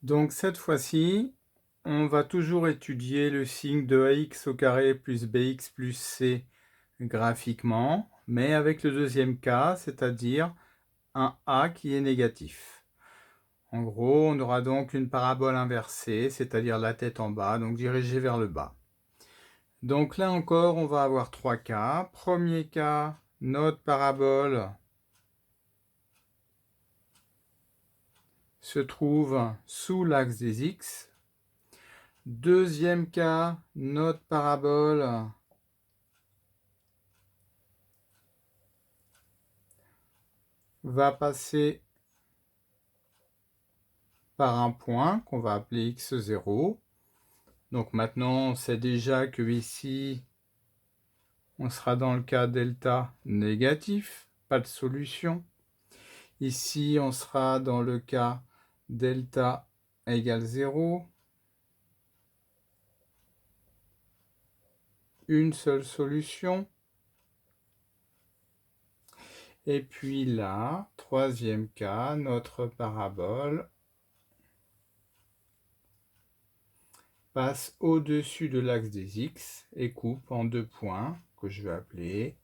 Donc cette fois-ci, on va toujours étudier le signe de ax au carré plus bx plus c graphiquement, mais avec le deuxième cas, c'est-à-dire un a qui est négatif. En gros, on aura donc une parabole inversée, c'est-à-dire la tête en bas, donc dirigée vers le bas. Donc là encore, on va avoir trois cas. Premier cas, notre parabole se trouve sous l'axe des x. Deuxième cas, notre parabole va passer par un point qu'on va appeler x0. Donc maintenant, on sait déjà que ici, on sera dans le cas delta négatif, pas de solution. Ici, on sera dans le cas delta égale 0. Une seule solution. Et puis là, troisième cas, notre parabole passe au-dessus de l'axe des x et coupe en deux points que je vais appeler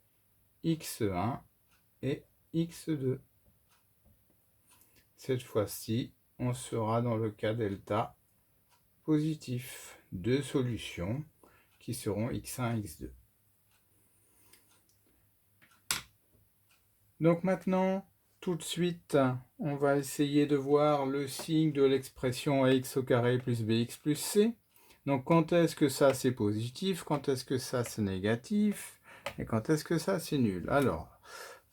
x1 et x2. Cette fois-ci, on sera dans le cas delta positif. Deux solutions qui seront x1 et x2. Donc maintenant, tout de suite, on va essayer de voir le signe de l'expression ax au carré plus bx plus c. Donc quand est-ce que ça c'est positif, quand est-ce que ça c'est négatif, et quand est-ce que ça c'est nul. Alors,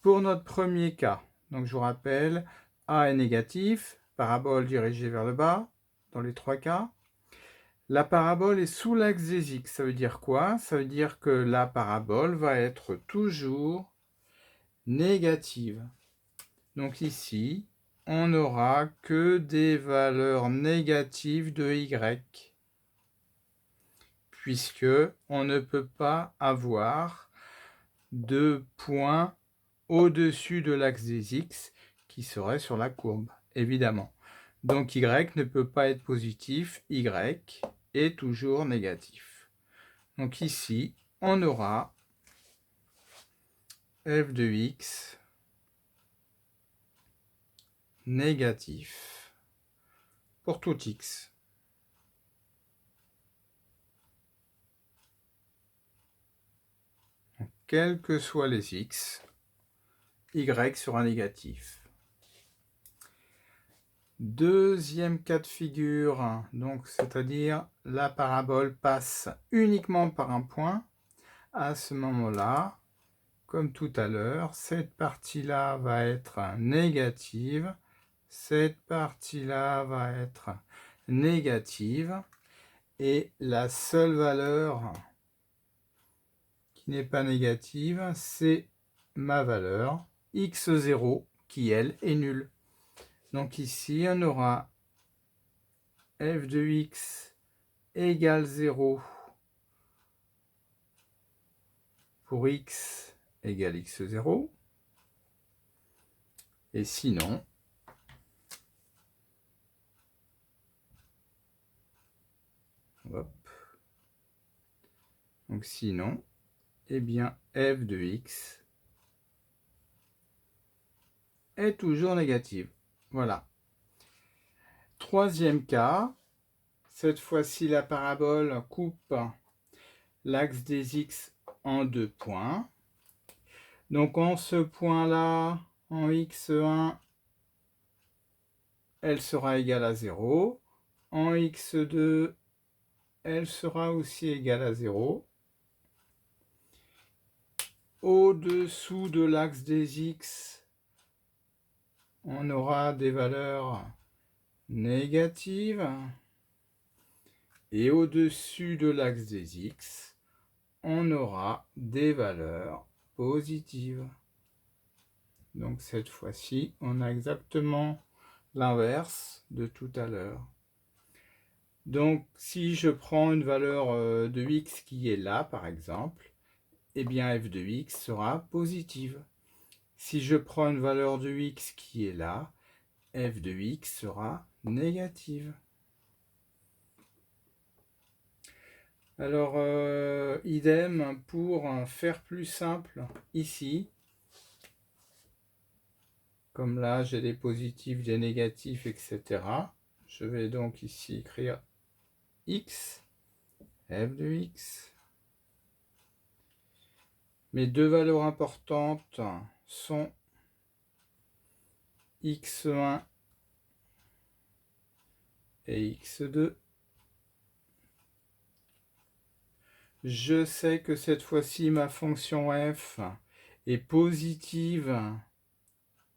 pour notre premier cas, donc je vous rappelle, a est négatif, parabole dirigée vers le bas, dans les trois cas. La parabole est sous l'axe des x, ça veut dire quoi? Ça veut dire que la parabole va être toujours négative. Donc ici, on n'aura que des valeurs négatives de y, puisque on ne peut pas avoir de points au-dessus de l'axe des x qui serait sur la courbe, évidemment. Donc y ne peut pas être positif, y est toujours négatif. Donc ici, on aura f de x négatif pour tout x. Quels que soient les x, y sera négatif. Deuxième cas de figure, donc c'est-à-dire la parabole passe uniquement par un point. À ce moment-là, comme tout à l'heure, cette partie-là va être négative, cette partie-là va être négative, et la seule valeur qui n'est pas négative, c'est ma valeur x0 qui, elle, est nulle. Donc ici, on aura f de x égale 0 pour x égale x0. Et sinon, hop, donc sinon, eh bien, f de x est toujours négative. Voilà. Troisième cas, cette fois-ci, la parabole coupe l'axe des x en deux points. Donc en ce point-là, en x1, elle sera égale à 0. En x2, elle sera aussi égale à 0. Au-dessous de l'axe des x, on aura des valeurs négatives. Et au-dessus de l'axe des x, on aura des valeurs positives. Donc cette fois-ci, on a exactement l'inverse de tout à l'heure. Donc si je prends une valeur de x qui est là, par exemple, eh bien f de x sera positive. Si je prends une valeur de x qui est là, f de x sera négative. Alors, idem pour faire plus simple ici. Comme là, j'ai des positifs, des négatifs, etc. Je vais donc ici écrire x, f de x. Mes deux valeurs importantes sont x1 et x2. Je sais que cette fois-ci, ma fonction f est positive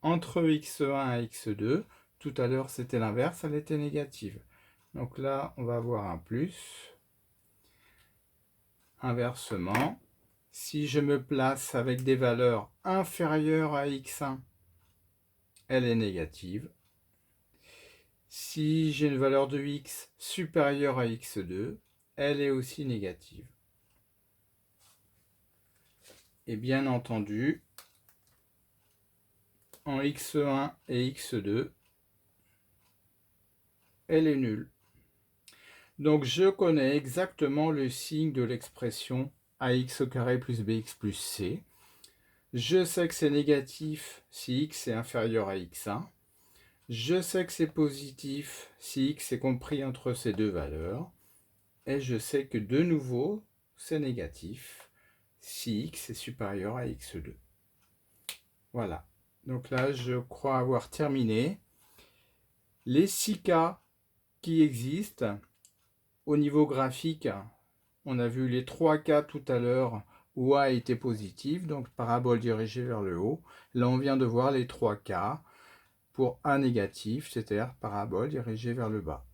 entre x1 et x2. Tout à l'heure, c'était l'inverse, elle était négative. Donc là, on va avoir un plus. Inversement, si je me place avec des valeurs inférieures à x1, elle est négative. Si j'ai une valeur de x supérieure à x2, elle est aussi négative. Et bien entendu, en x1 et x2, elle est nulle. Donc je connais exactement le signe de l'expression ax au carré plus bx plus c. Je sais que c'est négatif si x est inférieur à x1. Je sais que c'est positif si x est compris entre ces deux valeurs. Et je sais que de nouveau, c'est négatif si x est supérieur à x2. Voilà. Donc là, je crois avoir terminé. Les 6 cas qui existent au niveau graphique, on a vu les 3 cas tout à l'heure où a était positif, donc parabole dirigée vers le haut. Là, on vient de voir les 3 cas pour a négatif, c'est-à-dire parabole dirigée vers le bas.